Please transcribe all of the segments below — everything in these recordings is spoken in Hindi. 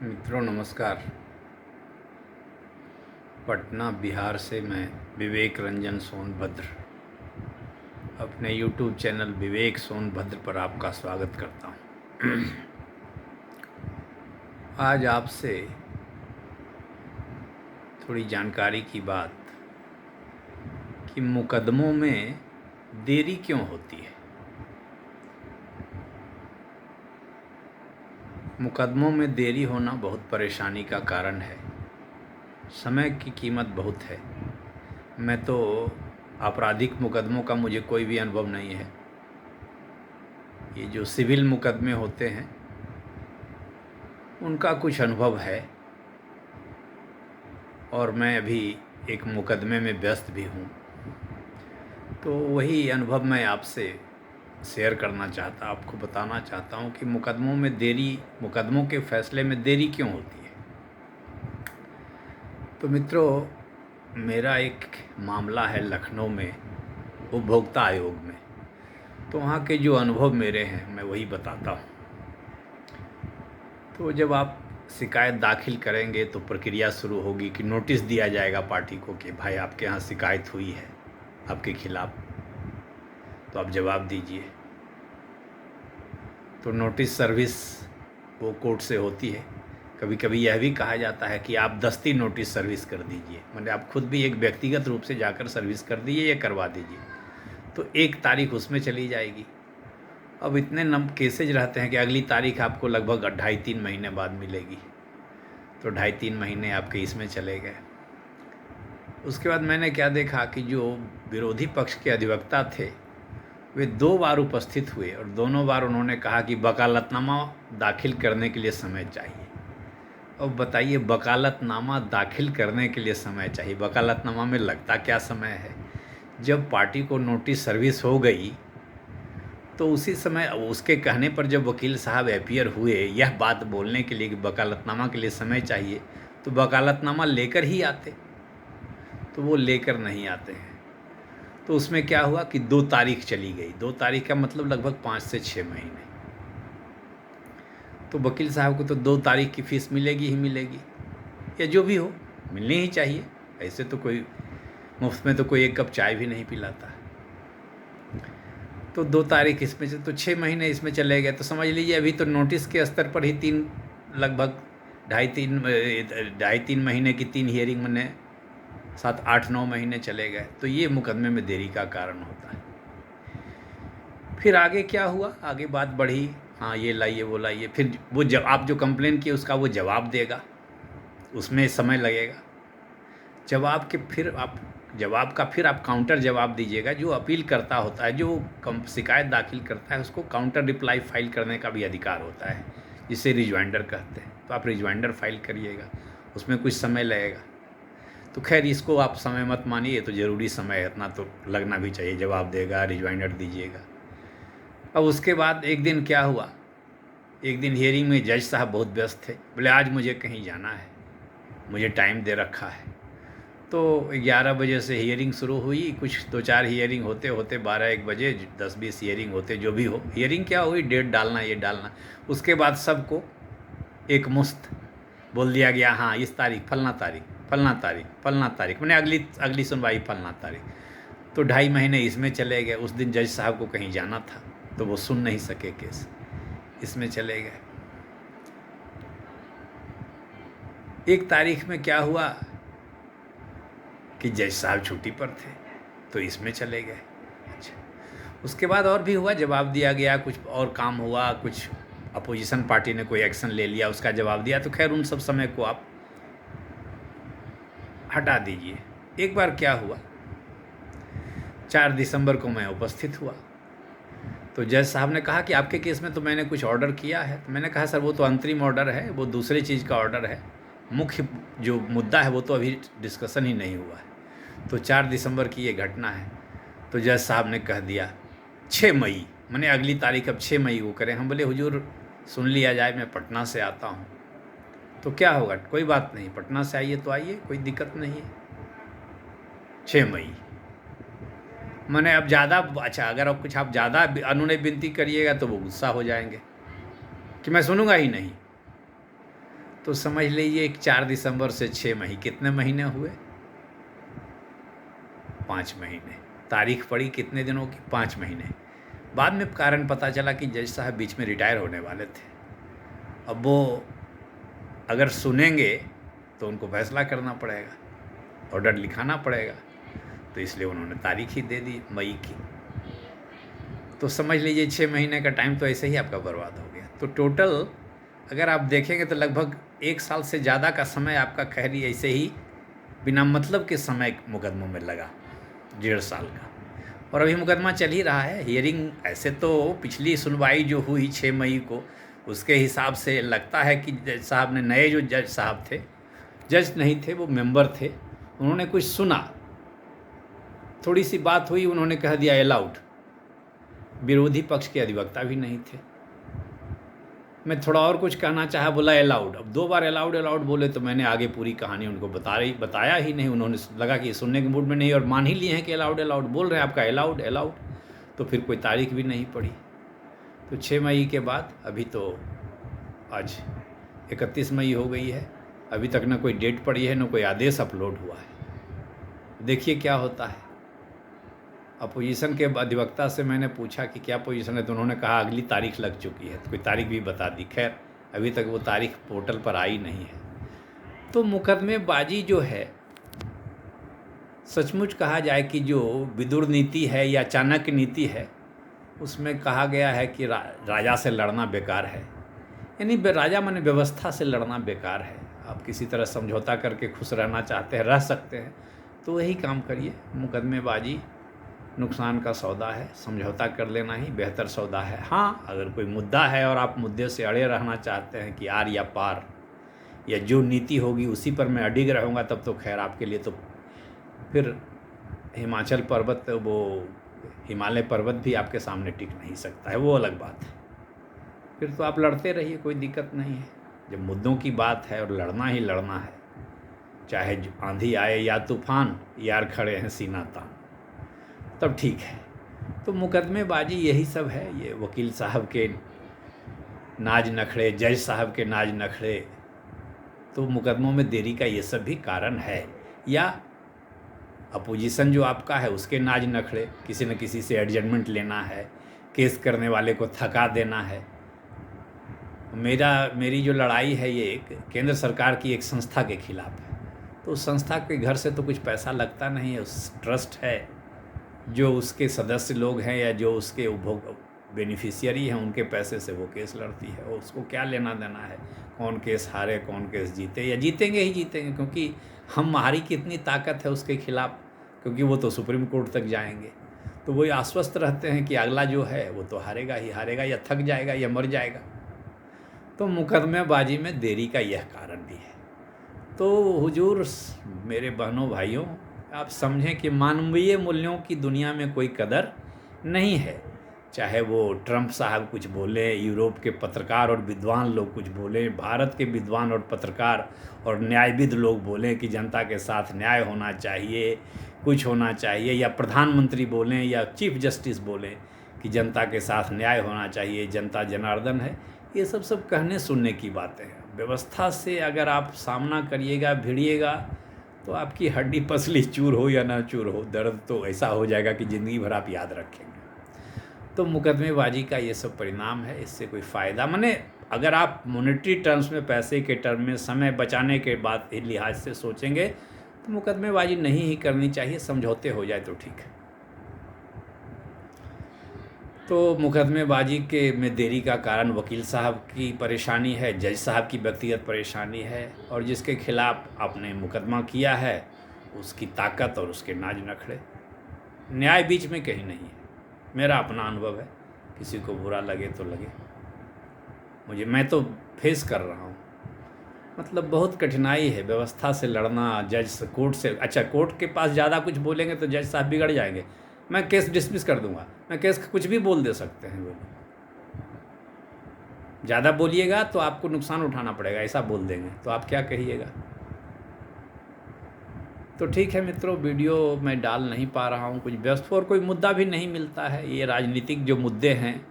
मित्रों नमस्कार। पटना बिहार से मैं विवेक रंजन सोनभद्र अपने YouTube चैनल विवेक सोनभद्र पर आपका स्वागत करता हूँ। आज आपसे थोड़ी जानकारी की बात कि मुकदमों में देरी क्यों होती है। मुकदमों में देरी होना बहुत परेशानी का कारण है। समय की कीमत बहुत है। मैं तो आपराधिक मुकदमों का मुझे कोई भी अनुभव नहीं है। ये जो सिविल मुकदमे होते हैं उनका कुछ अनुभव है और मैं अभी एक मुकदमे में व्यस्त भी हूँ, तो वही अनुभव मैं आपसे शेयर करना चाहता, आपको बताना चाहता हूँ कि मुकदमों के फैसले में देरी क्यों होती है। तो मित्रों, मेरा एक मामला है लखनऊ में उपभोक्ता आयोग में, तो वहाँ के जो अनुभव मेरे हैं मैं वही बताता हूँ। तो जब आप शिकायत दाखिल करेंगे तो प्रक्रिया शुरू होगी कि नोटिस दिया जाएगा पार्टी को कि भाई आपके यहाँ शिकायत हुई है आपके खिलाफ़, तो आप जवाब दीजिए। तो नोटिस सर्विस वो कोर्ट से होती है। कभी कभी यह भी कहा जाता है कि आप दस्ती नोटिस सर्विस कर दीजिए, मतलब आप खुद भी एक व्यक्तिगत रूप से जाकर सर्विस कर दीजिए या करवा दीजिए, तो एक तारीख उसमें चली जाएगी। अब इतने केसेज रहते हैं कि अगली तारीख आपको लगभग 2.5-3 महीने बाद मिलेगी, तो 2.5-3 महीने आपके इसमें चले गए। उसके बाद मैंने क्या देखा कि जो विरोधी पक्ष के अधिवक्ता थे वे 2 बार उपस्थित हुए और दोनों बार उन्होंने कहा कि वकालतनामा दाखिल करने के लिए समय चाहिए। अब बताइए, वकालतनामा दाखिल करने के लिए समय चाहिए, वकालतनामा में लगता क्या समय है। जब पार्टी को नोटिस सर्विस हो गई तो उसी समय उसके कहने पर जब वकील साहब अपीयर हुए यह बात बोलने के लिए कि वकालतनामा के लिए समय चाहिए, तो वकालतनामा लेकर ही आते, तो वो लेकर नहीं आते हैं। तो उसमें क्या हुआ कि 2 तारीख चली गई। 2 तारीख का मतलब लगभग 5 से 6 महीने। तो वकील साहब को तो 2 तारीख की फ़ीस मिलेगी ही मिलेगी, या जो भी हो मिलनी ही चाहिए। ऐसे तो कोई मुफ्त में तो कोई एक कप चाय भी नहीं पिलाता। तो 2 तारीख इसमें से, तो 6 महीने इसमें चले गए। तो समझ लीजिए अभी तो नोटिस के स्तर पर ही लगभग 2.5-3 महीने की 3 हियरिंग मैंने 7-8-9 महीने चले गए। तो ये मुकदमे में देरी का कारण होता है। फिर आगे क्या हुआ, आगे बात बढ़ी, हाँ ये लाइए वो लाइए, फिर वो जब आप जो कंप्लेन किए उसका वो जवाब देगा, उसमें समय लगेगा। जवाब का फिर आप काउंटर जवाब दीजिएगा। जो अपील करता होता है, जो शिकायत दाखिल करता है, उसको काउंटर रिप्लाई फाइल करने का भी अधिकार होता है, जिसे रिजवाइंडर कहते हैं। तो आप रिजवाइंडर फाइल करिएगा, उसमें कुछ समय लगेगा। तो खैर इसको आप समय मत मानिए, तो ज़रूरी समय है, इतना तो लगना भी चाहिए। जवाब देगा, रिजवाइंडर दीजिएगा। अब उसके बाद एक दिन क्या हुआ, एक दिन हियरिंग में जज साहब बहुत व्यस्त थे, बोले आज मुझे कहीं जाना है, मुझे टाइम दे रखा है। तो 11 बजे से हियरिंग शुरू हुई, कुछ 2-4 हियरिंग होते होते 12-1 बजे 10-20 हियरिंग होते, जो भी हो। हियरिंग क्या हुई, डेट डालना, ये डालना। उसके बाद सबको एक मुश्त बोल दिया गया, हाँ इस तारीख, फलना तारीख, फलना तारीख, फलना तारीख, मैंने अगली सुनवाई फलना तारीख। तो 2.5 महीने इसमें चले गए। उस दिन जज साहब को कहीं जाना था तो वो सुन नहीं सके केस, इसमें चले गए। 1 तारीख में क्या हुआ कि जज साहब छुट्टी पर थे, तो इसमें चले गए। अच्छा, उसके बाद और भी हुआ, जवाब दिया गया, कुछ और काम हुआ, कुछ अपोजिशन पार्टी ने कोई एक्शन ले लिया, उसका जवाब दिया। तो खैर उन सब समय को आप हटा दीजिए। एक बार क्या हुआ, 4 दिसंबर को मैं उपस्थित हुआ, तो जज साहब ने कहा कि आपके केस में तो मैंने कुछ ऑर्डर किया है। तो मैंने कहा सर वो तो अंतरिम ऑर्डर है, वो दूसरे चीज़ का ऑर्डर है, मुख्य जो मुद्दा है वो तो अभी डिस्कशन ही नहीं हुआ है। तो 4 दिसंबर की ये घटना है। तो जज साहब ने कह दिया 6 मई, मैंने अगली तारीख अब 6 मई को करें। हम बोले हुजूर सुन लिया जाए, मैं पटना से आता हूँ। तो क्या होगा, कोई बात नहीं, पटना से आइए तो आइए, कोई दिक्कत नहीं है। 6 मई मैंने अब ज़्यादा, अच्छा अगर आप कुछ आप ज़्यादा अनुनय विनती करिएगा तो वो गुस्सा हो जाएंगे कि मैं सुनूंगा ही नहीं। तो समझ लीजिए एक 4 दिसंबर से 6 मई कितने महीने हुए? 5 महीने। तारीख पड़ी कितने दिनों की? 5 महीने। बाद में कारण पता चला कि जज साहब बीच में रिटायर होने वाले थे। अब वो अगर सुनेंगे तो उनको फैसला करना पड़ेगा, ऑर्डर लिखाना पड़ेगा, तो इसलिए उन्होंने तारीख ही दे दी मई की। तो समझ लीजिए 6 महीने का टाइम तो ऐसे ही आपका बर्बाद हो गया। तो टोटल अगर आप देखेंगे तो लगभग 1 साल से ज़्यादा का समय आपका खैरी ऐसे ही बिना मतलब के समय मुकदमों में लगा, 1.5 साल का। और अभी मुकदमा चल ही रहा है। हियरिंग ऐसे तो पिछली सुनवाई जो हुई 6 मई को, उसके हिसाब से लगता है कि जज साहब ने, नए जो जज साहब थे, जज नहीं थे वो मेंबर थे, उन्होंने कुछ सुना, थोड़ी सी बात हुई, उन्होंने कह दिया अलाउड। विरोधी पक्ष के अधिवक्ता भी नहीं थे। मैं थोड़ा और कुछ कहना चाहा, बोला अलाउड। अब 2 बार अलाउड अलाउड बोले तो मैंने आगे पूरी कहानी उनको बताया ही नहीं। उन्होंने लगा कि सुनने के मूड में नहीं, और मान ही लिए हैं कि अलाउड अलाउड बोल रहे हैं, आपका अलाउड अलाउड। तो फिर कोई तारीख भी नहीं पड़ी। तो 6 मई के बाद अभी तो आज 31 मई हो गई है, अभी तक ना कोई डेट पड़ी है, ना कोई आदेश अपलोड हुआ है। देखिए क्या होता है। अपोजिशन के अधिवक्ता से मैंने पूछा कि क्या पोजीशन है, तो उन्होंने कहा अगली तारीख लग चुकी है, तो कोई तारीख भी बता दी। खैर अभी तक वो तारीख पोर्टल पर आई नहीं है। तो मुकदमेबाजी जो है, सचमुच कहा जाए कि जो विदुर नीति है या चाणक्य नीति है, उसमें कहा गया है कि राजा से लड़ना बेकार है। यानी राजा माने व्यवस्था से लड़ना बेकार है। आप किसी तरह समझौता करके खुश रहना चाहते हैं, रह सकते हैं, तो वही काम करिए। मुकदमेबाजी नुकसान का सौदा है, समझौता कर लेना ही बेहतर सौदा है। हाँ, अगर कोई मुद्दा है और आप मुद्दे से अड़े रहना चाहते हैं कि आर या पार, या जो नीति होगी उसी पर मैं अडिग रहूँगा, तब तो खैर आपके लिए तो फिर हिमाचल पर्वत, वो हिमालय पर्वत भी आपके सामने टिक नहीं सकता है, वो अलग बात है। फिर तो आप लड़ते रहिए, कोई दिक्कत नहीं है। जब मुद्दों की बात है और लड़ना ही लड़ना है, चाहे आंधी आए या तूफान, यार खड़े हैं सीना तान, तब ठीक है। तो मुकदमेबाजी यही सब है। ये वकील साहब के नाज नखड़े, जज साहब के नाज नखड़े, तो मुकदमों में देरी का ये सब भी कारण है। या अपोजिशन जो आपका है उसके नाज नखड़े, किसी न किसी से एडजमेंट लेना है, केस करने वाले को थका देना है। मेरी जो लड़ाई है ये एक केंद्र सरकार की एक संस्था के खिलाफ है। तो उस संस्था के घर से तो कुछ पैसा लगता नहीं है, उस ट्रस्ट है, जो उसके सदस्य लोग हैं या जो उसके बेनिफिशियरी हैं, उनके पैसे से वो केस लड़ती है। और उसको क्या लेना देना है कौन केस हारे कौन केस जीते, या जीतेंगे ही जीतेंगे, क्योंकि हमारी कितनी ताकत है उसके खिलाफ, क्योंकि वो तो सुप्रीम कोर्ट तक जाएंगे। तो वो आश्वस्त रहते हैं कि अगला जो है वो तो हारेगा ही हारेगा, या थक जाएगा या मर जाएगा। तो मुकदमेबाजी में देरी का यह कारण भी है। तो हुजूर मेरे बहनों भाइयों, आप समझें कि मानवीय मूल्यों की दुनिया में कोई कदर नहीं है। चाहे वो ट्रंप साहब कुछ बोले, यूरोप के पत्रकार और विद्वान लोग कुछ बोले, भारत के विद्वान और पत्रकार और न्यायविद लोग बोलें कि जनता के साथ न्याय होना चाहिए, कुछ होना चाहिए, या प्रधानमंत्री बोलें या चीफ जस्टिस बोलें कि जनता के साथ न्याय होना चाहिए, जनता जनार्दन है। ये सब कहने सुनने की बातें हैं। व्यवस्था से अगर आप सामना करिएगा, भिड़िएगा, तो आपकी हड्डी पसली चूर हो या ना चूर हो, दर्द तो ऐसा हो जाएगा कि ज़िंदगी भर आप याद रखेंगे। तो मुकदमेबाजी का ये सब परिणाम है। इससे कोई फ़ायदा, माने अगर आप मॉनेटरी टर्म्स में, पैसे के टर्म में, समय बचाने के बाद लिहाज से सोचेंगे, तो मुकदमेबाजी नहीं ही करनी चाहिए। समझौते हो जाए तो ठीक है। तो मुकदमेबाजी के में देरी का कारण वकील साहब की परेशानी है, जज साहब की व्यक्तिगत परेशानी है, और जिसके खिलाफ आपने मुकदमा किया है उसकी ताकत और उसके नाज नखड़े। न्याय बीच में कहीं नहीं है। मेरा अपना अनुभव है, किसी को बुरा लगे तो लगे, मैं तो फेस कर रहा हूँ। मतलब बहुत कठिनाई है व्यवस्था से लड़ना, जज से, कोर्ट से। अच्छा, कोर्ट के पास ज़्यादा कुछ बोलेंगे तो जज साहब बिगड़ जाएंगे, मैं केस डिसमिस कर दूंगा, मैं केस कुछ भी बोल दे सकते हैं वो लोग। ज़्यादा बोलिएगा तो आपको नुकसान उठाना पड़ेगा, ऐसा बोल देंगे, तो आप क्या कहिएगा। तो ठीक है मित्रों, वीडियो मैं डाल नहीं पा रहा हूँ, कुछ व्यस्त और कोई मुद्दा भी नहीं मिलता है। ये राजनीतिक जो मुद्दे हैं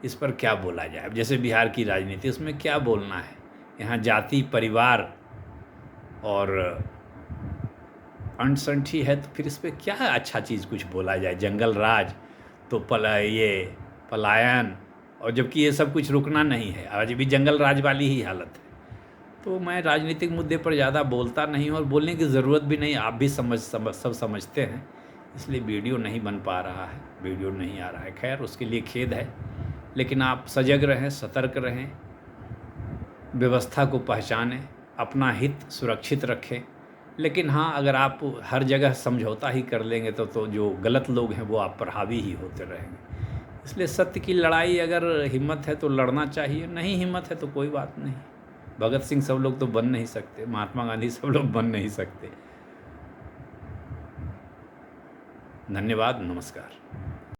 इस पर क्या बोला जाए। जैसे बिहार की राजनीति, उसमें क्या बोलना है, यहाँ जाति परिवार और अनसंठी है, तो फिर इस पर क्या अच्छा चीज़ कुछ बोला जाए। जंगल राज तो ये पलायन, और जबकि ये सब कुछ रुकना नहीं है, आज भी जंगल राज वाली ही हालत है। तो मैं राजनीतिक मुद्दे पर ज़्यादा बोलता नहीं हूँ और बोलने की ज़रूरत भी नहीं, आप भी सब समझते हैं, इसलिए वीडियो नहीं बन पा रहा है, वीडियो नहीं आ रहा है। खैर, उसके लिए खेद है, लेकिन आप सजग रहें, सतर्क रहें, व्यवस्था को पहचानें, अपना हित सुरक्षित रखें। लेकिन हाँ, अगर आप हर जगह समझौता ही कर लेंगे तो जो गलत लोग हैं वो आप पर हावी ही होते रहेंगे। इसलिए सत्य की लड़ाई अगर हिम्मत है तो लड़ना चाहिए, नहीं हिम्मत है तो कोई बात नहीं। भगत सिंह सब लोग तो बन नहीं सकते, महात्मा गांधी सब लोग बन नहीं सकते। धन्यवाद, नमस्कार।